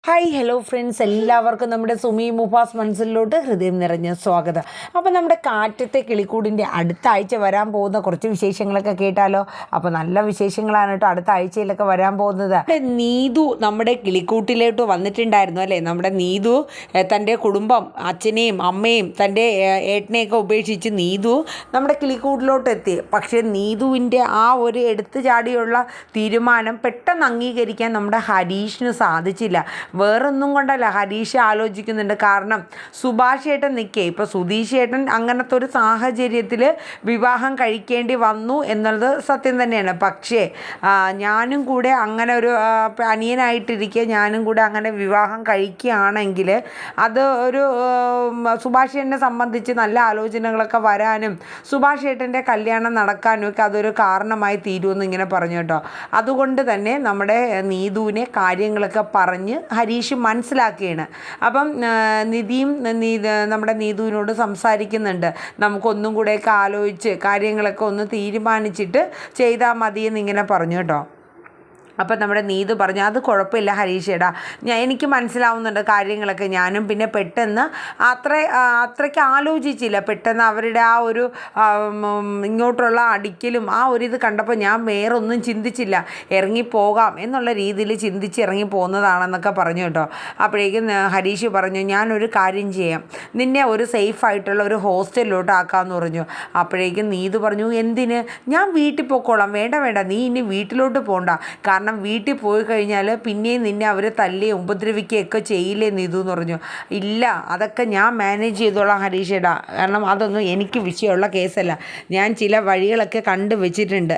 Hi hello friends, എല്ലാവർക്കും നമ്മുടെ സുമി മുഫാസ് മനസ്സിലോട്ട് ഹൃദയം നിറഞ്ഞ സ്വാഗതം. അപ്പോൾ നമ്മുടെ കാറ്റത്തെ കിളിക്കൂടിൻ്റെ അടുത്ത ആഴ്ച വരാൻ പോകുന്ന കുറച്ച് വിശേഷങ്ങളൊക്കെ കേട്ടാലോ. അപ്പോൾ നല്ല വിശേഷങ്ങളാണ് കേട്ടോ അടുത്ത ആഴ്ചയിലൊക്കെ വരാൻ പോകുന്നത്. നീതു നമ്മുടെ കിളിക്കൂട്ടിലോട്ട് വന്നിട്ടുണ്ടായിരുന്നു അല്ലേ. നമ്മുടെ നീതു തൻ്റെ കുടുംബം, അച്ഛനെയും അമ്മയും തൻ്റെ ഏട്ടനെയൊക്കെ ഉപേക്ഷിച്ച് നീതു നമ്മുടെ കിളിക്കൂട്ടിലോട്ട് എത്തി. പക്ഷേ നീതുവിൻ്റെ ആ ഒരു എടുത്തു ചാടിയുള്ള തീരുമാനം പെട്ടെന്ന് അംഗീകരിക്കാൻ നമ്മുടെ ഹരീഷിന് സാധിച്ചില്ല. വേറൊന്നും കൊണ്ടല്ല, ഹരീഷ് ആലോചിക്കുന്നുണ്ട്. കാരണം സുഭാഷ് ഏട്ടൻ നിൽക്കേ, ഇപ്പോൾ സുധീഷ് ഏട്ടൻ അങ്ങനത്തെ ഒരു സാഹചര്യത്തിൽ വിവാഹം കഴിക്കേണ്ടി വന്നു എന്നുള്ളത് സത്യം തന്നെയാണ്. പക്ഷേ ഞാനും കൂടെ അങ്ങനെ ഒരു അനിയനായിട്ടിരിക്കെ ഞാനും കൂടെ അങ്ങനെ വിവാഹം കഴിക്കുകയാണെങ്കിൽ അത് ഒരു സുഭാഷ് ഏട്ടനെ സംബന്ധിച്ച് നല്ല ആലോചനകളൊക്കെ വരാനും സുഭാഷ് ഏട്ടൻ്റെ കല്യാണം നടക്കാനും ഒക്കെ അതൊരു കാരണമായി തീരുമെന്ന് ഇങ്ങനെ പറഞ്ഞു കേട്ടോ. അതുകൊണ്ട് തന്നെ നമ്മുടെ നീതുവിനെ കാര്യങ്ങളൊക്കെ പറഞ്ഞ് ഹരീഷ് മനസ്സിലാക്കുകയാണ്. അപ്പം നമ്മുടെ നീതുവിനോട് സംസാരിക്കുന്നുണ്ട്. നമുക്കൊന്നും കൂടെയൊക്കെ ആലോചിച്ച് കാര്യങ്ങളൊക്കെ ഒന്ന് തീരുമാനിച്ചിട്ട് ചെയ്താൽ മതിയെന്ന് ഇങ്ങനെ പറഞ്ഞു കേട്ടോ. അപ്പം നമ്മുടെ നീതു പറഞ്ഞു, അത് കുഴപ്പമില്ല ഹരീഷേടാ, എനിക്ക് മനസ്സിലാവുന്നുണ്ട് കാര്യങ്ങളൊക്കെ. ഞാനും പിന്നെ പെട്ടെന്ന് അത്രയ്ക്ക് ആലോചിച്ചില്ല. പെട്ടെന്ന് അവരുടെ ആ ഒരു ഇങ്ങോട്ടുള്ള അടിക്കലും ആ ഒരു ഇത് കണ്ടപ്പോൾ ഞാൻ വേറൊന്നും ചിന്തിച്ചില്ല, ഇറങ്ങിപ്പോകാം എന്നുള്ള രീതിയിൽ ചിന്തിച്ച് ഇറങ്ങി പോകുന്നതാണെന്നൊക്കെ പറഞ്ഞു കേട്ടോ. അപ്പോഴേക്കും ഹരീഷ് പറഞ്ഞു, ഞാനൊരു കാര്യം ചെയ്യാം, നിന്നെ ഒരു സേഫായിട്ടുള്ള ഒരു ഹോസ്റ്റലിലോട്ട് ആക്കാമെന്ന് പറഞ്ഞു. അപ്പോഴേക്കും നീതു പറഞ്ഞു, എന്തിന്, ഞാൻ വീട്ടിൽ പോയിക്കോളാം, വേണ്ട നീ ഇനി വീട്ടിലോട്ട് പോകണ്ട, കാരണം വീട്ടിൽ പോയി കഴിഞ്ഞാൽ പിന്നെയും നിന്നെ അവർ തല്ലുകയും ഉപദ്രവിക്കുകയൊക്കെ ചെയ്യില്ലേ നീതു എന്ന് പറഞ്ഞു. ഇല്ല, അതൊക്കെ ഞാൻ മാനേജ് ചെയ്തോളാം ഹരീഷേടാ, കാരണം അതൊന്നും എനിക്ക് വിഷയമുള്ള കേസല്ല, ഞാൻ ചില വഴികളൊക്കെ കണ്ടു വെച്ചിട്ടുണ്ട്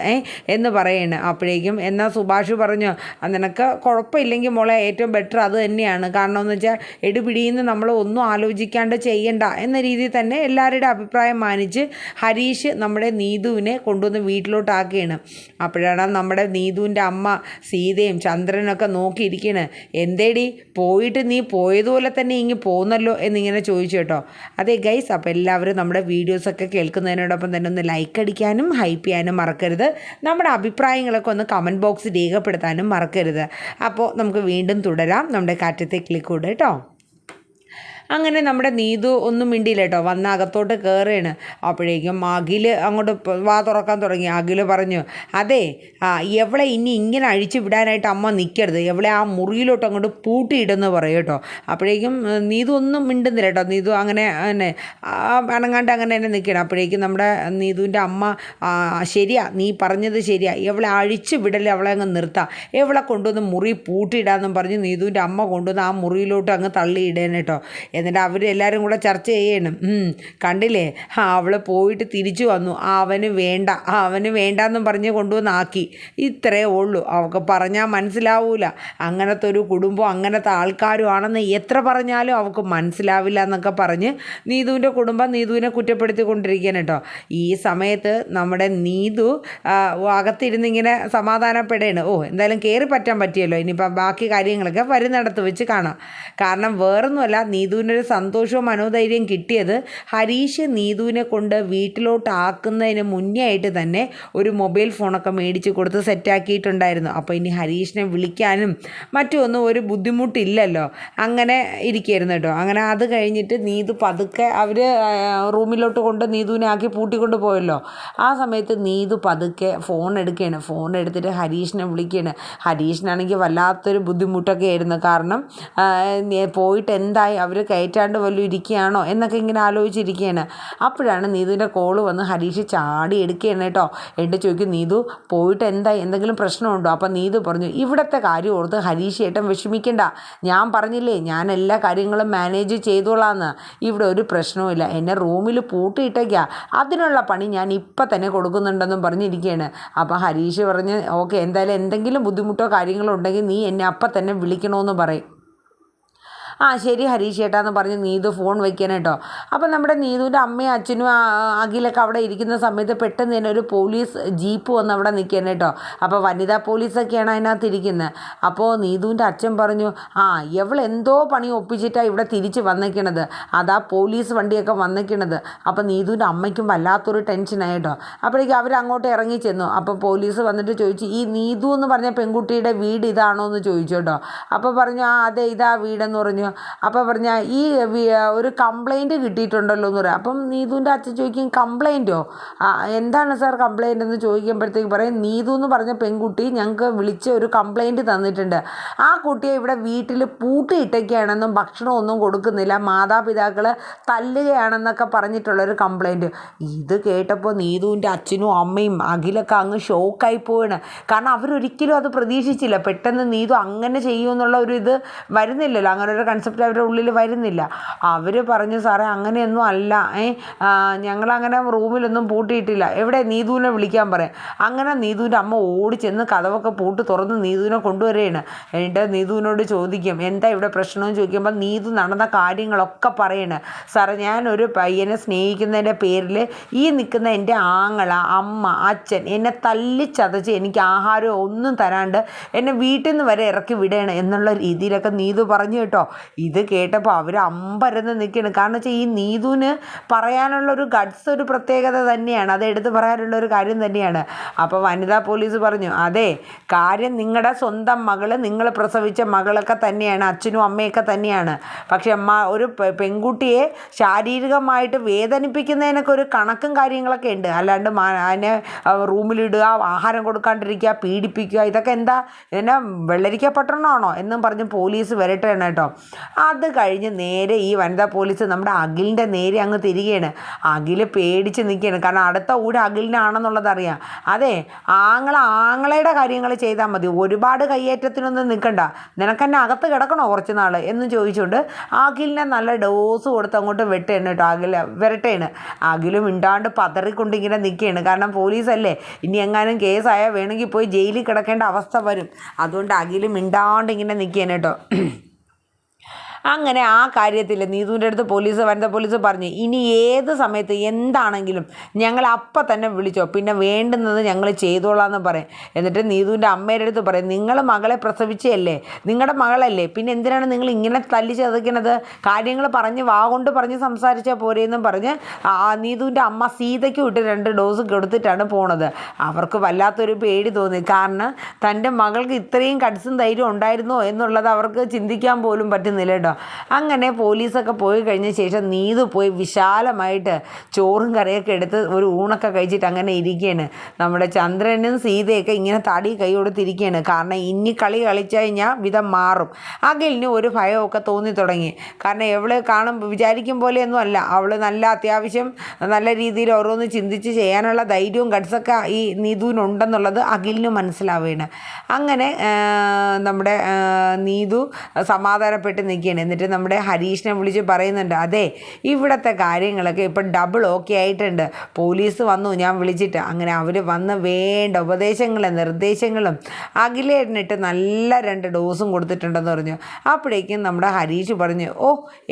എന്ന് പറയണേ. അപ്പോഴേക്കും എന്നാൽ സുഭാഷ് പറഞ്ഞു, നിനക്ക് കുഴപ്പമില്ലെങ്കിൽ മോളെ ഏറ്റവും ബെറ്റർ അത് തന്നെയാണ്. കാരണം എന്ന് വെച്ചാൽ എടുപിടിയെന്ന് നമ്മൾ ഒന്നും ആലോചിക്കാണ്ട് ചെയ്യണ്ട എന്ന രീതിയിൽ തന്നെ എല്ലാവരുടെ അഭിപ്രായം മാനിച്ച് ഹരീഷ് നമ്മുടെ നീതുവിനെ കൊണ്ടുവന്ന് വീട്ടിലോട്ടാക്കുകയാണ്. അപ്പോഴാണ് നമ്മുടെ നീതുവിൻ്റെ അമ്മ സീതയും ചന്ദ്രനൊക്കെ നോക്കിയിരിക്കണ്. എന്തേടി പോയിട്ട് നീ പോയതുപോലെ തന്നെ ഇങ്ങ് പോകുന്നല്ലോ എന്നിങ്ങനെ ചോദിച്ചു കേട്ടോ. അതെ ഗൈസ്, അപ്പോൾ എല്ലാവരും നമ്മുടെ വീഡിയോസൊക്കെ കേൾക്കുന്നതിനോടൊപ്പം തന്നെ ഒന്ന് ലൈക്ക് അടിക്കാനും ഹൈപ്പ് ചെയ്യാനും മറക്കരുത്. നമ്മുടെ അഭിപ്രായങ്ങളൊക്കെ ഒന്ന് കമൻറ്റ് ബോക്സ് രേഖപ്പെടുത്താനും മറക്കരുത്. അപ്പോൾ നമുക്ക് വീണ്ടും തുടരാം നമ്മുടെ കാറ്റത്തെ കിളിക്കൂട് കേട്ടോ. അങ്ങനെ നമ്മുടെ നീതു ഒന്നും മിണ്ടിയില്ല കേട്ടോ, വന്ന് അകത്തോട്ട് കയറുകയാണ്. അപ്പോഴേക്കും അഖിൽ അങ്ങോട്ട് വാ തുറക്കാൻ തുടങ്ങി. അഖിൽ പറഞ്ഞു, അതെ എവളെ ഇനി ഇങ്ങനെ അഴിച്ചു വിടാനായിട്ട് അമ്മ നിൽക്കരുത്, എവളെ ആ മുറിയിലോട്ട് അങ്ങോട്ട് പൂട്ടിയിടുന്ന് പറയും കേട്ടോ. അപ്പോഴേക്കും നീതു ഒന്നും മിണ്ടുന്നില്ല കേട്ടോ. നീതു അങ്ങനെ തന്നെ അനങ്ങാണ്ട് അങ്ങനെ തന്നെ നിൽക്കണം. അപ്പോഴേക്കും നമ്മുടെ നീതുവിൻ്റെ അമ്മ, ശരിയാ നീ പറഞ്ഞത് ശരിയാ, എവളെ അഴിച്ചു വിടൽ അവളെ അങ്ങ് നിർത്താം, എവളെ കൊണ്ടുവന്ന് മുറി പൂട്ടിയിടാമെന്നും പറഞ്ഞ് നീതുവിൻ്റെ അമ്മ കൊണ്ടുവന്ന് ആ മുറിയിലോട്ട് അങ്ങ് തള്ളിയിടേനെ കേട്ടോ. എന്നിട്ട് അവരെല്ലാവരും കൂടെ ചർച്ച ചെയ്യണം. കണ്ടില്ലേ, അവൾ പോയിട്ട് തിരിച്ചു വന്നു, അവന് വേണ്ടെന്നും പറഞ്ഞ് കൊണ്ടുവന്നാക്കി, ഇത്രയേ ഉള്ളൂ, അവൾക്ക് പറഞ്ഞാൽ മനസ്സിലാവൂല, അങ്ങനത്തെ ഒരു കുടുംബം അങ്ങനത്തെ ആൾക്കാരും ആണെന്ന് എത്ര പറഞ്ഞാലും അവൾക്ക് മനസ്സിലാവില്ല എന്നൊക്കെ പറഞ്ഞ് നീതുവിൻ്റെ കുടുംബം നീതുവിനെ കുറ്റപ്പെടുത്തിക്കൊണ്ടിരിക്കുകയാണ് കേട്ടോ. ഈ സമയത്ത് നമ്മുടെ നീതു അകത്തിരുന്നിങ്ങനെ സമാധാനപ്പെടുകയാണ്. എന്തായാലും കയറി പറ്റാൻ പറ്റിയല്ലോ, ഇനിയിപ്പോൾ ബാക്കി കാര്യങ്ങളൊക്കെ വരുന്നിടത്ത് വെച്ച് കാണാം. കാരണം വേറൊന്നുമല്ല, നീതുവിനൊരു സന്തോഷവും മനോധൈര്യം കിട്ടിയത് ഹരീഷ് നീതുവിനെ കൊണ്ട് വീട്ടിലോട്ട് ആക്കുന്നതിന് മുന്നേ ആയിട്ട് തന്നെ ഒരു മൊബൈൽ ഫോണൊക്കെ മേടിച്ച് കൊടുത്ത് സെറ്റാക്കിയിട്ടുണ്ടായിരുന്നു. അപ്പോൾ ഇനി ഹരീഷിനെ വിളിക്കാനും മറ്റുമൊന്നും ഒരു ബുദ്ധിമുട്ടില്ലല്ലോ, അങ്ങനെ ഇരിക്കുകയായിരുന്നു കേട്ടോ. അങ്ങനെ അത് കഴിഞ്ഞിട്ട് നീതു പതുക്കെ അവർ റൂമിലോട്ട് കൊണ്ട് നീതുവിനെ ആക്കി പൂട്ടിക്കൊണ്ട് പോയല്ലോ. ആ സമയത്ത് നീതു പതുക്കെ ഫോൺ എടുക്കുകയാണ്. ഫോൺ എടുത്തിട്ട് ഹരീഷിനെ വിളിക്കുകയാണ്. ഹരീഷിനാണെങ്കിൽ വല്ലാത്തൊരു ബുദ്ധിമുട്ടൊക്കെ ആയിരുന്നു. കാരണം പോയിട്ട് എന്തായി, അവർ കയറ്റാണ്ട് വല്ലതും ഇരിക്കുകയാണോ എന്നൊക്കെ ഇങ്ങനെ ആലോചിച്ചിരിക്കുകയാണ്. അപ്പോഴാണ് നീതുവിൻ്റെ കോള് വന്ന് ഹരീഷ് ചാടി എടുക്കുകയാണ് കേട്ടോ. എന്നിട്ട് ചോദിക്കും, നീതു പോയിട്ട് എന്തായി, എന്തെങ്കിലും പ്രശ്നമുണ്ടോ? അപ്പം നീതു പറഞ്ഞു, ഇവിടുത്തെ കാര്യം ഓർത്ത് ഹരീഷ് ഏട്ടൻ വിഷമിക്കണ്ട, ഞാൻ പറഞ്ഞില്ലേ ഞാൻ എല്ലാ കാര്യങ്ങളും മാനേജ് ചെയ്തോളാന്ന്, ഇവിടെ ഒരു പ്രശ്നവുമില്ല, എന്നെ റൂമിൽ പൂട്ടിയിട്ടേക്കാ, അതിനുള്ള പണി ഞാൻ ഇപ്പം തന്നെ കൊടുക്കുന്നുണ്ടെന്നും പറഞ്ഞിരിക്കുകയാണ്. അപ്പം ഹരീഷ് പറഞ്ഞ്, ഓക്കെ, എന്തായാലും എന്തെങ്കിലും ബുദ്ധിമുട്ടോ കാര്യങ്ങളോ ഉണ്ടെങ്കിൽ നീ എന്നെ അപ്പം തന്നെ വിളിക്കണമെന്ന് പറയും. ശരി ഹരീഷ് ചേട്ടാന്ന് പറഞ്ഞ് നീതു ഫോൺ വയ്ക്കാൻ കേട്ടോ. അപ്പം നമ്മുടെ നീതുവിൻ്റെ അമ്മയും അച്ഛനും അഖിലൊക്കെ അവിടെ ഇരിക്കുന്ന സമയത്ത് പെട്ടെന്ന് തന്നെ ഒരു പോലീസ് ജീപ്പ് വന്ന് അവിടെ നിൽക്കാൻ കേട്ടോ. അപ്പോൾ വനിതാ പോലീസൊക്കെയാണ് അതിനകത്ത് ഇരിക്കുന്നത്. അപ്പോൾ നീതുവിൻ്റെ അച്ഛൻ പറഞ്ഞു, എന്തോ പണി ഒപ്പിച്ചിട്ടാണ് ഇവിടെ തിരിച്ച് വന്നിക്കണത്, അതാ പോലീസ് വണ്ടിയൊക്കെ വന്നിക്കണത്. അപ്പോൾ നീതുവിൻ്റെ അമ്മയ്ക്കും വല്ലാത്തൊരു ടെൻഷനായിട്ടോ. അപ്പോഴേക്കും അവരങ്ങോട്ട് ഇറങ്ങി ചെന്നു. അപ്പോൾ പോലീസ് വന്നിട്ട് ചോദിച്ചു, ഈ നീതു എന്ന് പറഞ്ഞ പെൺകുട്ടിയുടെ വീട് ഇതാണോ എന്ന് ചോദിച്ചു കേട്ടോ. അപ്പോൾ പറഞ്ഞു, അതെ ഇതാ വീടെന്ന് പറഞ്ഞു. അപ്പോൾ പറഞ്ഞ ഈ ഒരു കംപ്ലൈൻറ്റ് കിട്ടിയിട്ടുണ്ടല്ലോ എന്ന് പറയാം. അപ്പം നീതുവിൻ്റെ അച്ഛൻ ചോദിക്കും, കംപ്ലൈൻറ്റോ? എന്താണ് സാർ കംപ്ലൈൻ്റ് എന്ന് ചോദിക്കുമ്പോഴത്തേക്ക് പറയും, നീതു എന്ന് പറഞ്ഞ പെൺകുട്ടി ഞങ്ങൾക്ക് വിളിച്ച് ഒരു കംപ്ലൈൻറ്റ് തന്നിട്ടുണ്ട്. ആ കുട്ടിയെ ഇവിടെ വീട്ടിൽ പൂട്ടിയിട്ടൊക്കെയാണെന്നും ഭക്ഷണമൊന്നും കൊടുക്കുന്നില്ല, മാതാപിതാക്കൾ തല്ലുകയാണെന്നൊക്കെ പറഞ്ഞിട്ടുള്ളൊരു കംപ്ലൈൻറ്റ്. ഇത് കേട്ടപ്പോൾ നീതുവിൻ്റെ അച്ഛനും അമ്മയും അഖിലൊക്കെ അങ്ങ് ഷോക്കായി പോവാണ്. കാരണം അവരൊരിക്കലും അത് പ്രതീക്ഷിച്ചില്ല. പെട്ടെന്ന് നീതു അങ്ങനെ ചെയ്യുമെന്നുള്ള ഒരു ഇത് വരുന്നില്ലല്ലോ, അങ്ങനെ ഒരു കൺസെപ്റ്റ് അവരുടെ ഉള്ളിൽ വരുന്നില്ല. അവർ പറഞ്ഞു, സാറേ അങ്ങനെയൊന്നും അല്ല, ഞങ്ങളങ്ങനെ റൂമിലൊന്നും പൂട്ടിയിട്ടില്ല, എവിടെ നീതുവിനെ വിളിക്കാൻ പറയാം. അങ്ങനെ നീതുവിൻ്റെ അമ്മ ഓടി ചെന്ന് കതവൊക്കെ പൂട്ട് തുറന്ന് നീതുവിനെ കൊണ്ടുവരികയാണ്. എന്നിട്ട് നീതുവിനോട് ചോദിക്കും, എന്താ ഇവിടെ പ്രശ്നമെന്ന് ചോദിക്കുമ്പോൾ നീതു നടന്ന കാര്യങ്ങളൊക്കെ പറയണ. സാറേ ഞാനൊരു പയ്യനെ സ്നേഹിക്കുന്നതിൻ്റെ പേരിൽ ഈ നിൽക്കുന്ന എൻ്റെ ആങ്ങള, അമ്മ, അച്ഛൻ എന്നെ തല്ലിച്ചതച്ച് എനിക്ക് ആഹാരം ഒന്നും തരാണ്ട് എന്നെ വീട്ടിൽ നിന്ന് വരെ ഇറക്കി വിടണം എന്നുള്ള രീതിയിലൊക്കെ നീതു പറഞ്ഞു കേട്ടോ. ഇത് കേട്ടപ്പോൾ അവർ അമ്പരന്ന് നിൽക്കുകയാണ്. കാരണം വെച്ചാൽ ഈ നീതുവിന് പറയാനുള്ളൊരു ഗഡ്സ് ഒരു പ്രത്യേകത തന്നെയാണ്, അത് എടുത്ത് പറയാനുള്ളൊരു കാര്യം തന്നെയാണ്. അപ്പോൾ വനിതാ പോലീസ് പറഞ്ഞു, അതെ കാര്യം നിങ്ങളുടെ സ്വന്തം മകൾ, നിങ്ങൾ പ്രസവിച്ച മകളൊക്കെ തന്നെയാണ്, അച്ഛനും അമ്മയൊക്കെ തന്നെയാണ്. പക്ഷെ ഒരു പെൺകുട്ടിയെ ശാരീരികമായിട്ട് വേദനിപ്പിക്കുന്നതിനൊക്കെ ഒരു കണക്കും കാര്യങ്ങളൊക്കെ ഉണ്ട്. അല്ലാണ്ട് അതിനെ റൂമിലിടുക, ആഹാരം കൊടുക്കാണ്ടിരിക്കുക, പീഡിപ്പിക്കുക, ഇതൊക്കെ എന്താ ഇതിനെ വെള്ളരിക്കപ്പെട്ടണമാണോ എന്നും പറഞ്ഞ് പോലീസ് വരട്ടെ കേട്ടോ. അത് കഴിഞ്ഞ് നേരെ ഈ വനിതാ പോലീസ് നമ്മുടെ അഖിലിൻ്റെ നേരെ അങ്ങ് തിരികെയാണ്. അഖിൽ പേടിച്ച് നിൽക്കുകയാണ്. കാരണം അടുത്ത ഊട് അഖിലിനാണെന്നുള്ളത് അറിയാം. അതെ ആങ്ങളയുടെ കാര്യങ്ങൾ ചെയ്താൽ മതി, ഒരുപാട് കയ്യേറ്റത്തിനൊന്നും നിൽക്കണ്ട, നിനക്കെന്നെ അകത്ത് കിടക്കണോ കുറച്ച് നാൾ എന്ന് ചോദിച്ചുകൊണ്ട് അഖിലിനെ നല്ല ഡോസ് കൊടുത്ത് അങ്ങോട്ട് വെട്ടേണ് കേട്ടോ. വരട്ടേണ്. അഖിലും മിണ്ടാണ്ട് പതറിക്കൊണ്ട് ഇങ്ങനെ നിൽക്കുകയാണ്. കാരണം പോലീസല്ലേ, ഇനി എങ്ങാനും കേസായാൽ വേണമെങ്കിൽ പോയി ജയിലിൽ കിടക്കേണ്ട അവസ്ഥ വരും. അതുകൊണ്ട് അഖിലും മിണ്ടാണ്ട് ഇങ്ങനെ നിൽക്കുകയാണ് കേട്ടോ. അങ്ങനെ ആ കാര്യത്തിൽ നീതുവിൻ്റെ അടുത്ത് വനിതാ പോലീസ് പറഞ്ഞു, ഇനി ഏത് സമയത്ത് എന്താണെങ്കിലും ഞങ്ങൾ അപ്പം തന്നെ വിളിച്ചോ, പിന്നെ വേണ്ടുന്നത് ഞങ്ങൾ ചെയ്തോളാമെന്ന് പറയും. എന്നിട്ട് നീതുവിൻ്റെ അമ്മയുടെ അടുത്ത് പറയും, നിങ്ങൾ മകളെ പ്രസവിച്ചല്ലേ, നിങ്ങളുടെ മകളല്ലേ, പിന്നെ എന്തിനാണ് നിങ്ങൾ ഇങ്ങനെ തല്ലി ചതയ്ക്കണത്, കാര്യങ്ങൾ പറഞ്ഞ് കൊണ്ട് പറഞ്ഞ് സംസാരിച്ചാൽ പോരെയെന്നും പറഞ്ഞ് നീതുവിൻ്റെ അമ്മ സീതയ്ക്ക് വിട്ട് 2 ഡോസ് കൊടുത്തിട്ടാണ് പോണത്. അവർക്ക് വല്ലാത്തൊരു പേടി തോന്നി. കാരണം തൻ്റെ മകൾക്ക് ഇത്രയും കട്സും ധൈര്യം ഉണ്ടായിരുന്നോ എന്നുള്ളത് അവർക്ക് ചിന്തിക്കാൻ പോലും പറ്റുന്നില്ല കേട്ടോ. അങ്ങനെ പോലീസൊക്കെ പോയി കഴിഞ്ഞ ശേഷം നീതു പോയി വിശാലമായിട്ട് ചോറും കറിയൊക്കെ എടുത്ത് ഒരു ഊണൊക്കെ കഴിച്ചിട്ട് അങ്ങനെ ഇരിക്കുകയാണ്. നമ്മുടെ ചന്ദ്രനും സീതയൊക്കെ ഇങ്ങനെ തടി കൈ കൊടുത്തിരിക്കുകയാണ്. കാരണം ഇനി കളി കളിച്ചു കഴിഞ്ഞാൽ വിധം മാറും. അഖിലിന് ഒരു ഭയമൊക്കെ തോന്നി തുടങ്ങി. കാരണം എവള് വിചാരിക്കും പോലെയൊന്നും അല്ല, അവൾ നല്ല അത്യാവശ്യം നല്ല രീതിയിൽ ഓരോന്ന് ചിന്തിച്ച് ചെയ്യാനുള്ള ധൈര്യവും ഗഡ്സൊക്കെ ഈ നീതുവിനുണ്ടെന്നുള്ളത് അഖിലിന് മനസ്സിലാവുകയാണ്. അങ്ങനെ നമ്മുടെ നീതു സമാധാനപ്പെട്ട് നിൽക്കുകയാണ്. എന്നിട്ട് നമ്മുടെ ഹരീഷിനെ വിളിച്ച് പറയുന്നുണ്ട്, അതെ ഇവിടുത്തെ കാര്യങ്ങളൊക്കെ ഇപ്പം ഡബിൾ ഓക്കെ ആയിട്ടുണ്ട്, പോലീസ് വന്നു ഞാൻ വിളിച്ചിട്ട്. അങ്ങനെ അവർ വന്ന് വേണ്ട ഉപദേശങ്ങളും നിർദ്ദേശങ്ങളും അഖിലേട്ടനിട്ട് നല്ല 2 ഡോസും കൊടുത്തിട്ടുണ്ടെന്ന് പറഞ്ഞു. അപ്പോഴേക്കും നമ്മുടെ ഹരീഷ് പറഞ്ഞു,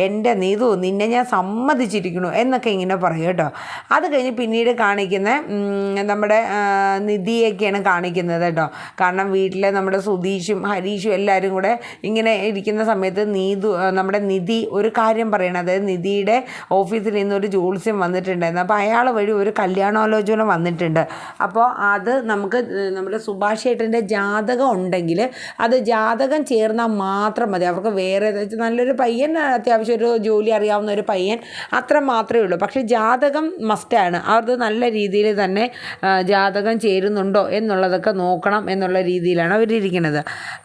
എൻ്റെ നീതു നിന്നെ ഞാൻ സമ്മതിച്ചിരിക്കണു എന്നൊക്കെ ഇങ്ങനെ പറയും കേട്ടോ. അത് കഴിഞ്ഞ് പിന്നീട് കാണിക്കുന്ന നമ്മുടെ നിധിയൊക്കെയാണ് കാണിക്കുന്നത് കേട്ടോ. കാരണം വീട്ടിലെ നമ്മുടെ സുധീഷും ഹരീഷും എല്ലാവരും കൂടെ ഇങ്ങനെ ഇരിക്കുന്ന സമയത്ത് നമ്മുടെ നിധി ഒരു കാര്യം പറയണം. അതായത് നിധിയുടെ ഓഫീസിൽ നിന്നൊരു ജോത്സ്യം വന്നിട്ടുണ്ടായിരുന്നു. അപ്പോൾ അയാൾ വഴി ഒരു കല്യാണാലോചന വന്നിട്ടുണ്ട്. അപ്പോൾ അത് നമുക്ക് നമ്മുടെ സുഭാഷ് ചേട്ടൻ്റെ ജാതകം ഉണ്ടെങ്കിൽ അത് ജാതകം ചേർന്നാൽ മാത്രം മതി. അവർക്ക് വേറെ നല്ലൊരു പയ്യൻ, അത്യാവശ്യം ഒരു ജോലി അറിയാവുന്ന ഒരു പയ്യൻ, അത്ര മാത്രമേ ഉള്ളൂ. പക്ഷേ ജാതകം മസ്റ്റാണ്. അത് നല്ല രീതിയിൽ തന്നെ ജാതകം ചേരുന്നുണ്ടോ എന്നുള്ളതൊക്കെ നോക്കണം എന്നുള്ള രീതിയിലാണ് അവരിയ്ക്കുന്നത്.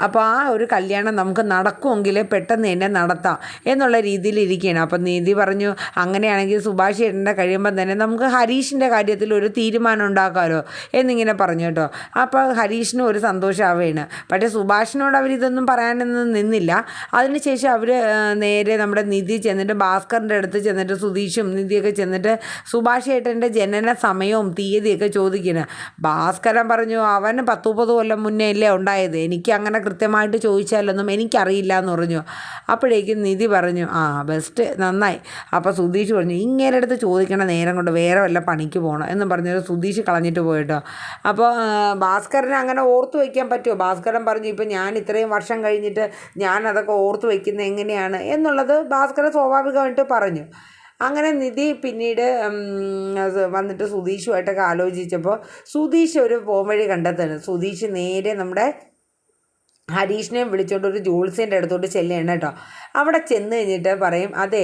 അപ്പോൾ ആ ഒരു കല്യാണം നമുക്ക് നടക്കുമെങ്കിൽ പെട്ടെന്ന് തന്നെ നടത്താം എന്നുള്ള രീതിയിൽ ഇരിക്കുകയാണ്. അപ്പം നീതി പറഞ്ഞു, അങ്ങനെയാണെങ്കിൽ സുഭാഷ് ചേട്ടൻ്റെ കഴിയുമ്പം തന്നെ നമുക്ക് ഹരീഷിൻ്റെ കാര്യത്തിൽ ഒരു തീരുമാനം ഉണ്ടാക്കാമല്ലോ എന്നിങ്ങനെ പറഞ്ഞു കേട്ടോ. അപ്പോൾ ഹരീഷിനും ഒരു സന്തോഷമാവുകയാണ്. പക്ഷേ സുഭാഷിനോട് അവരിതൊന്നും പറയാനൊന്നും നിന്നില്ല. അതിനുശേഷം അവർ നേരെ നമ്മുടെ നിധി ചെന്നിട്ട് ഭാസ്കറിൻ്റെ അടുത്ത് ചെന്നിട്ട് സുധീഷും നിധിയൊക്കെ ചെന്നിട്ട് സുഭാഷ് ചേട്ടൻ്റെ ജനന സമയവും തീയതിയൊക്കെ ചോദിക്കുന്നു. ഭാസ്കരൻ പറഞ്ഞു, അവന് 10-30 കൊല്ലം മുന്നേ അല്ലേ ഉണ്ടായത്, എനിക്ക് അങ്ങനെ കൃത്യമായിട്ട് ചോദിച്ചാലൊന്നും എനിക്കറിയില്ല എന്ന് പറഞ്ഞു. അപ്പോഴേ അപ്പോഴേക്കും നിധി പറഞ്ഞു, ആ ബെസ്റ്റ്, നന്നായി. അപ്പോൾ സുധീഷ് പറഞ്ഞു, ഇങ്ങനെ അടുത്ത് ചോദിക്കണ നേരം കൊണ്ട് വേറെ വല്ല പണിക്ക് പോകണം എന്നും പറഞ്ഞൊരു സുധീഷ് കളഞ്ഞിട്ട് പോയിട്ടോ. അപ്പോൾ ഭാസ്കരനെ അങ്ങനെ ഓർത്ത് വയ്ക്കാൻ പറ്റുമോ? ഭാസ്കരൻ പറഞ്ഞു, ഇപ്പം ഞാൻ ഇത്രയും വർഷം കഴിഞ്ഞിട്ട് ഞാൻ അതൊക്കെ ഓർത്ത് വയ്ക്കുന്നത് എങ്ങനെയാണ് എന്നുള്ളത് ഭാസ്കരൻ സ്വാഭാവികമായിട്ട് പറഞ്ഞു. അങ്ങനെ നിധി പിന്നീട് വന്നിട്ട് സുധീഷുമായിട്ടൊക്കെ ആലോചിച്ചപ്പോൾ സുധീഷ് ഒരു പോംവഴി കണ്ടെത്തുന്നു. സുധീഷ് നേരെ നമ്മുടെ ഹരീഷിനെ വിളിച്ചുകൊണ്ട് ഒരു ജോത്സ്യൻ്റെ അടുത്തോട്ട് ചെല്ലുകയാണ് കേട്ടോ. അവിടെ ചെന്ന് കഴിഞ്ഞിട്ട് പറയും, അതെ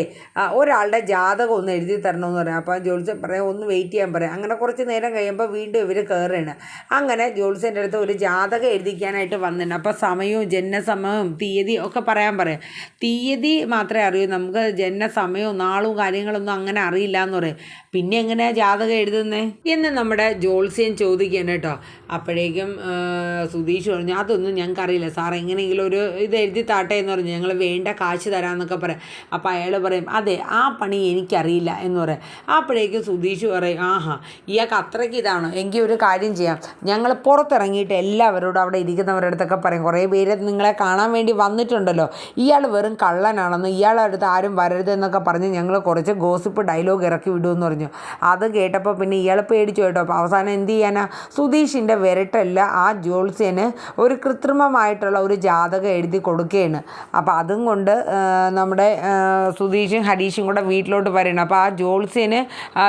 ഒരാളുടെ ജാതകം ഒന്ന് എഴുതി തരണമെന്ന് പറയാം. അപ്പോൾ ജോത്സ്യൻ പറയും, ഒന്ന് വെയിറ്റ് ചെയ്യാൻ പറയാം. അങ്ങനെ കുറച്ച് നേരം കഴിയുമ്പോൾ വീണ്ടും ഇവർ കയറുകയാണ്. അങ്ങനെ ജോത്സ്യൻ്റെ അടുത്ത് ഒരു ജാതകം എഴുതിക്കാനായിട്ട് വന്നിട്ടുണ്ട്. അപ്പോൾ സമയവും ജനനസമയവും തീയതിയും ഒക്കെ പറയാം. തീയതി മാത്രമേ അറിയൂ, നമുക്ക് ജനനസമയവും നാളും കാര്യങ്ങളൊന്നും അങ്ങനെ അറിയില്ല എന്ന് പറയും. പിന്നെ എങ്ങനെയാണ് ജാതകം എഴുതുന്നത് എന്ന് നമ്മുടെ ജോത്സ്യൻ ചോദിക്കുകയാണ് കേട്ടോ. അപ്പോഴേക്കും സുധീഷ് പറഞ്ഞു, അതൊന്നും ഞങ്ങൾക്കറിയില്ല സാർ, എങ്ങനെയെങ്കിലും ഒരു ഇത് എഴുതി താട്ടെ എന്ന് പറഞ്ഞു, ഞങ്ങൾ വേണ്ട കാശ് തരാമെന്നൊക്കെ പറയാം. അപ്പോൾ അയാൾ പറയും, അതെ ആ പണി എനിക്കറിയില്ല എന്ന് പറയാം. അപ്പോഴേക്കും സുധീഷ് പറയും, ആഹാ ഇയാൾക്ക് അത്രയ്ക്ക് ഇതാണോ, എങ്കിൽ ഒരു കാര്യം ചെയ്യാം, ഞങ്ങൾ പുറത്തിറങ്ങിയിട്ട് എല്ലാവരോടും അവിടെ ഇരിക്കുന്നവരുടെ അടുത്തൊക്കെ പറയും, കുറേ പേര് നിങ്ങളെ കാണാൻ വേണ്ടി വന്നിട്ടുണ്ടല്ലോ, ഇയാൾ വെറും കള്ളനാണെന്ന്, ഇയാളുടെ അടുത്ത് ആരും വരരുതെന്നൊക്കെ പറഞ്ഞ് ഞങ്ങൾ കുറച്ച് ഗോസിപ്പ് ഡയലോഗ് ഇറക്കി വിടുമെന്ന് പറഞ്ഞു. അത് കേട്ടപ്പോൾ പിന്നെ ഇയാൾ പേടിച്ചു കേട്ടോ. അപ്പോൾ അവസാനം എന്ത് ചെയ്യാനാ, സുധീഷിൻ്റെ വിരട്ടല്ല ആ ജോത്സ്യന് ഒരു കൃത്രിമമായിട്ടുള്ള ഒരു ജാതകം എഴുതി കൊടുക്കുകയാണ്. അപ്പോൾ അതും കൊണ്ട് നമ്മുടെ സുധീഷും ഹരീഷും കൂടെ വീട്ടിലോട്ട് വരണം. അപ്പോൾ ആ ജോത്സ്യന്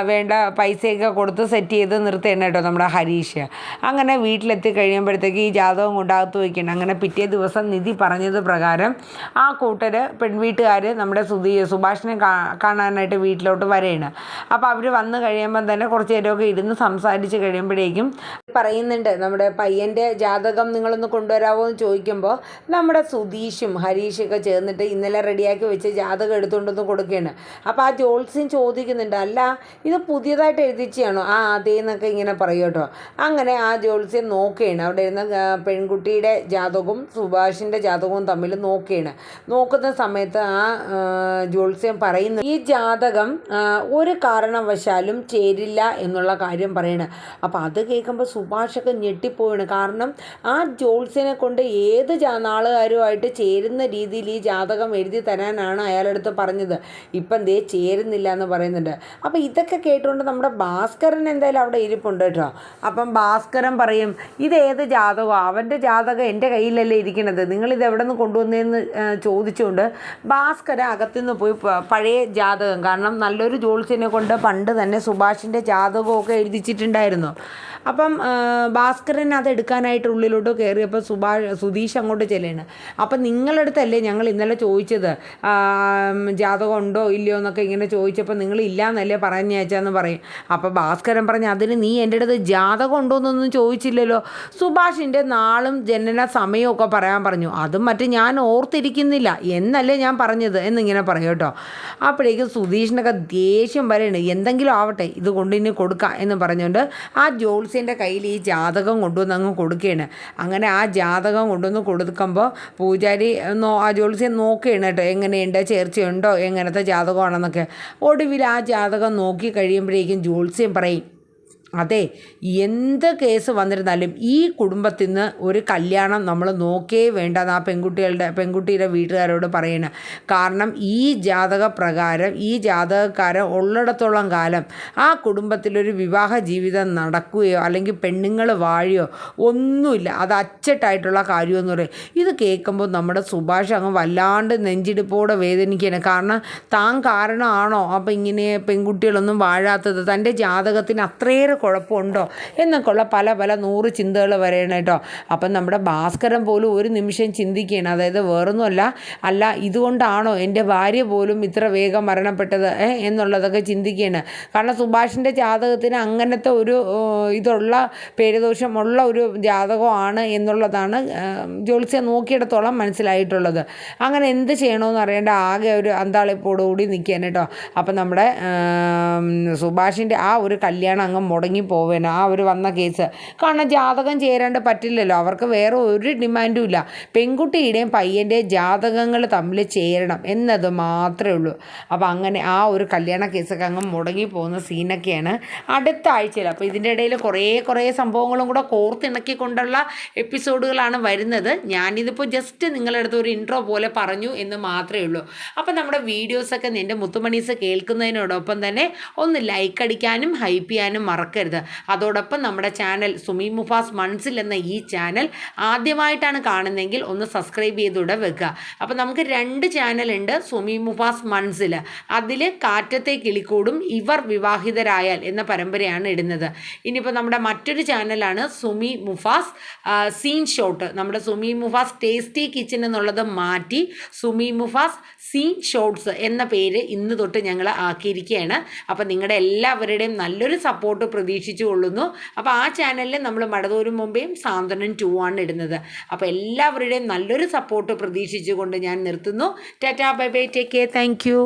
വേണ്ട പൈസയൊക്കെ കൊടുത്ത് സെറ്റ് ചെയ്ത് നിർത്തുകയാണ് കേട്ടോ നമ്മുടെ ഹരീഷ്. അങ്ങനെ വീട്ടിലെത്തി കഴിയുമ്പോഴത്തേക്ക് ഈ ജാതകം കൊണ്ടകത്ത് വയ്ക്കണം. അങ്ങനെ പിറ്റേ ദിവസം നിധി പറഞ്ഞത് പ്രകാരം ആ കൂട്ടർ പെൺവീട്ടുകാർ നമ്മുടെ സുഭാഷിനെ കാണാനായിട്ട് വീട്ടിലോട്ട് വരികയാണ്. അപ്പോൾ അവർ വന്ന് കഴിയുമ്പം തന്നെ കുറച്ച് നേരമൊക്കെ ഇരുന്ന് സംസാരിച്ച് കഴിയുമ്പോഴേക്കും പറയുന്നുണ്ട്, നമ്മുടെ പയ്യൻ്റെ ജാതകം നിങ്ങളൊന്ന് കൊണ്ടുവരാമോ എന്ന് ചോദിക്കുമ്പോൾ നമ്മുടെ സുധീഷും ഹരീഷൊക്കെ ചേർന്നിട്ട് ഇന്നലെ റെഡിയാക്കി വെച്ച് ജാതകം എടുത്തുകൊണ്ടൊന്ന് കൊടുക്കുകയാണ്. അപ്പോൾ ആ ജോത്സ്യൻ ചോദിക്കുന്നുണ്ട്, അല്ല ഇത് പുതിയതായിട്ട് എഴുതിച്ചാണോ? ആ അതേന്നൊക്കെ ഇങ്ങനെ പറയും കേട്ടോ. അങ്ങനെ ആ ജോത്സ്യൻ നോക്കുകയാണ്, അവിടെ ഇരുന്ന പെൺകുട്ടിയുടെ ജാതകവും സുഭാഷിൻ്റെ ജാതകവും തമ്മിൽ നോക്കുകയാണ്. നോക്കുന്ന സമയത്ത് ആ ജോത്സ്യൻ പറയുന്നു, ഈ ജാതകം ഒരു കാരണവശാലും ചേരില്ല എന്നുള്ള കാര്യം പറയണ. അപ്പോൾ അത് കേൾക്കുമ്പോൾ സുഭാഷൊക്കെ ഞെട്ടിപ്പോവാണ്. കാരണം ആ ജോത്സ്യനെ കൊണ്ട് ഏത് നാളുകാരുമായിട്ട് ചേരുന്ന രീതിയിൽ ഈ ജാതകം എഴുതി തരാനാണ് അയാളടുത്ത് പറഞ്ഞത്. ഇപ്പം ദേ ചേരുന്നില്ല എന്ന് പറയുന്നുണ്ട്. അപ്പോൾ ഇതൊക്കെ കേട്ടുകൊണ്ട് നമ്മുടെ ഭാസ്കരൻ എന്തായാലും അവിടെ ഇരിപ്പുണ്ട് കേട്ടോ. അപ്പം ഭാസ്കരൻ പറയും, ഇതേത് ജാതകമാണ്, അവൻ്റെ ജാതകം എൻ്റെ കയ്യിലല്ലേ ഇരിക്കണത്, നിങ്ങളിത് എവിടെ നിന്ന് കൊണ്ടുവന്നതെന്ന് ചോദിച്ചുകൊണ്ട് ഭാസ്കരൻ അകത്തുനിന്ന് പോയി പഴയ ജാതകം, കാരണം നല്ലൊരു ജോത്സ്യനെ കൊണ്ട് പണ്ട് തന്നെ സുഭാഷിൻ്റെ ജാതകമൊക്കെ എഴുതിച്ചിട്ടുണ്ടായിരുന്നു. അപ്പം ഭാസ്കരൻ അത് എടുക്കാനായിട്ട് ഉള്ളിലോട്ട് കയറിയപ്പോൾ സുധീഷ് അങ്ങോട്ട് ചെല്ലുകയാണ്. അപ്പം നിങ്ങളടുത്തല്ലേ ഞങ്ങൾ ഇന്നലെ ചോദിച്ചത് ജാതകം ഉണ്ടോ ഇല്ലയോ എന്നൊക്കെ ഇങ്ങനെ ചോദിച്ചപ്പോൾ നിങ്ങൾ ഇല്ല എന്നല്ലേ പറഞ്ഞയച്ചാന്ന് പറയും. അപ്പോൾ ഭാസ്കരൻ പറഞ്ഞു, അതിന് നീ എൻ്റെ അടുത്ത് ജാതകം ഉണ്ടോ എന്നൊന്നും ചോദിച്ചില്ലല്ലോ, സുഭാഷിൻ്റെ നാളും ജനന സമയമൊക്കെ പറയാൻ പറഞ്ഞു, അതും മറ്റും ഞാൻ ഓർത്തിരിക്കുന്നില്ല എന്നല്ലേ ഞാൻ പറഞ്ഞത് എന്നിങ്ങനെ പറയും കേട്ടോ. അപ്പോഴേക്കും സുധീഷിനൊക്കെ ദേഷ്യം വരെയാണ്, എന്തെങ്കിലും ആവട്ടെ ഇത് കൊണ്ടിനി കൊടുക്കാം എന്ന് പറഞ്ഞുകൊണ്ട് ആ ജോത്സ്യൻ്റെ കയ്യിൽ ഈ ജാതകം കൊണ്ടുവന്ന് അങ്ങ് കൊടുക്കുകയാണ്. അങ്ങനെ ആ ജാതകം കൊണ്ടുവന്ന് കൊടുക്കുമ്പോൾ പൂജാരി ആ ജോത്സ്യൻ നോക്കുകയാണ് കേട്ടോ, എങ്ങനെയുണ്ട്, ചേർച്ചയുണ്ടോ, എങ്ങനത്തെ ജാതകമാണെന്നൊക്കെ. ഒടുവിൽ ആ ജാതകം നോക്കി കഴിയുമ്പോഴേക്കും ജോത്സ്യൻ പറയും, അതെ എന്ത് കേസ് വന്നിരുന്നാലും ഈ കുടുംബത്തിൽ നിന്ന് ഒരു കല്യാണം നമ്മൾ നോക്കേ വേണ്ടെന്ന് ആ പെൺകുട്ടിയുടെ വീട്ടുകാരോട് പറയണം. കാരണം ഈ ജാതക പ്രകാരം ഈ ജാതകക്കാരൻ ഉള്ളിടത്തോളം കാലം ആ കുടുംബത്തിലൊരു വിവാഹ ജീവിതം നടക്കുകയോ അല്ലെങ്കിൽ പെണ്ണുങ്ങൾ വാഴുകയോ ഒന്നുമില്ല, അത് അച്ചട്ടായിട്ടുള്ള കാര്യമെന്ന് പറയും. ഇത് കേൾക്കുമ്പോൾ നമ്മുടെ സുഭാഷ് അങ്ങ് വല്ലാണ്ട് നെഞ്ചിടിപ്പോടെ വേദനിക്കുകയാണ്. കാരണം താൻ കാരണമാണോ അപ്പം ഇങ്ങനെ പെൺകുട്ടികളൊന്നും വാഴാത്തത്, തൻ്റെ ജാതകത്തിന് അത്രയേറെ കുഴപ്പമുണ്ടോ എന്നൊക്കെയുള്ള പല 100 ചിന്തകൾ വരെയാണ് കേട്ടോ. അപ്പം നമ്മുടെ ഭാസ്കരൻ പോലും ഒരു നിമിഷം ചിന്തിക്കുകയാണ്, അതായത് വേറൊന്നുമല്ല ഇതുകൊണ്ടാണോ എൻ്റെ ഭാര്യ പോലും ഇത്ര വേഗം മരണപ്പെട്ടത് എന്നുള്ളതൊക്കെ ചിന്തിക്കുകയാണ്. കാരണം സുഭാഷിൻ്റെ ജാതകത്തിന് അങ്ങനത്തെ ഒരു ഇതുള്ള പേരുദോഷമുള്ള ഒരു ജാതകമാണ് എന്നുള്ളതാണ് ജോത്സ്യം നോക്കിയിടത്തോളം മനസ്സിലായിട്ടുള്ളത്. അങ്ങനെ എന്ത് ചെയ്യണമെന്ന് അറിയേണ്ട ആകെ ഒരു അന്താളിപ്പോടുകൂടി നിൽക്കുകയാണ് കേട്ടോ. അപ്പം നമ്മുടെ സുഭാഷിൻ്റെ ആ ഒരു കല്യാണം അങ്ങ് മുടങ്ങി മുടങ്ങിപ്പോവേനോ ആ ഒരു വന്ന കേസ്. കാരണം ജാതകം ചേരാണ്ട് പറ്റില്ലല്ലോ, അവർക്ക് വേറെ ഒരു ഡിമാൻഡും ഇല്ല. പെൺകുട്ടിയുടെയും പയ്യൻ്റെയും ജാതകങ്ങൾ തമ്മിൽ ചേരണം എന്നത് മാത്രമേ ഉള്ളൂ. അപ്പോൾ അങ്ങനെ ആ ഒരു കല്യാണ കേസൊക്കെ അങ്ങ് മുടങ്ങിപ്പോകുന്ന സീനൊക്കെയാണ് അടുത്ത ആഴ്ചയിൽ. അപ്പോൾ ഇതിൻ്റെ ഇടയിൽ കുറേ സംഭവങ്ങളും കൂടെ കോർത്തിണക്കിക്കൊണ്ടുള്ള എപ്പിസോഡുകളാണ് വരുന്നത്. ഞാനിതിപ്പോൾ ജസ്റ്റ് നിങ്ങളുടെ അടുത്ത് ഒരു ഇൻട്രോ പോലെ പറഞ്ഞു എന്ന് മാത്രമേ ഉള്ളൂ. അപ്പോൾ നമ്മുടെ വീഡിയോസൊക്കെ നിൻ്റെ മുത്തുമണീസ് കേൾക്കുന്നതിനോടൊപ്പം തന്നെ ഒന്ന് ലൈക്ക് അടിക്കാനും ഹൈപ്പ് ചെയ്യാനും മറക്കരുത്. അതോടൊപ്പം നമ്മുടെ ചാനൽ സുമി മുഫാസ് മൺസിൽ എന്ന ഈ ചാനൽ ആദ്യമായിട്ടാണ് കാണുന്നതെങ്കിൽ ഒന്ന് സബ്സ്ക്രൈബ് ചെയ്തൂടെ വെക്കുക. അപ്പോൾ നമുക്ക് 2 ചാനലുണ്ട് സുമി മുഫാസ് മൺസിൽ. അതിൽ കാറ്റത്തെ കിളിക്കൂടും ഇവർ വിവാഹിതരായാൽ എന്ന പരമ്പരയാണ് ഇടുന്നത്. ഇനിയിപ്പോൾ നമ്മുടെ മറ്റൊരു ചാനലാണ് സുമി മുഫാസ് സീൻ ഷോട്ട്. നമ്മുടെ സുമി മുഫാസ് ടേസ്റ്റി കിച്ചൻ എന്നുള്ളത് മാറ്റി സുമി മുഫാസ് സീൻ ഷോട്ട്സ് എന്ന പേര് ഇന്ന് തൊട്ട് ഞങ്ങൾ ആക്കിയിരിക്കുകയാണ്. അപ്പോൾ നിങ്ങളുടെ എല്ലാവരുടെയും നല്ലൊരു സപ്പോർട്ട് പ്രതീക്ഷിച്ചു കൊള്ളുന്നു. അപ്പോൾ ആ ചാനലിൽ നമ്മൾ മടതൂരും മുമ്പേയും സാന്ത്വനം 2 ആണ് ഇടുന്നത്. അപ്പോൾ എല്ലാവരുടെയും നല്ലൊരു സപ്പോർട്ട് പ്രതീക്ഷിച്ചുകൊണ്ട് ഞാൻ നിർത്തുന്നു. Tata bye bye, take care, thank you.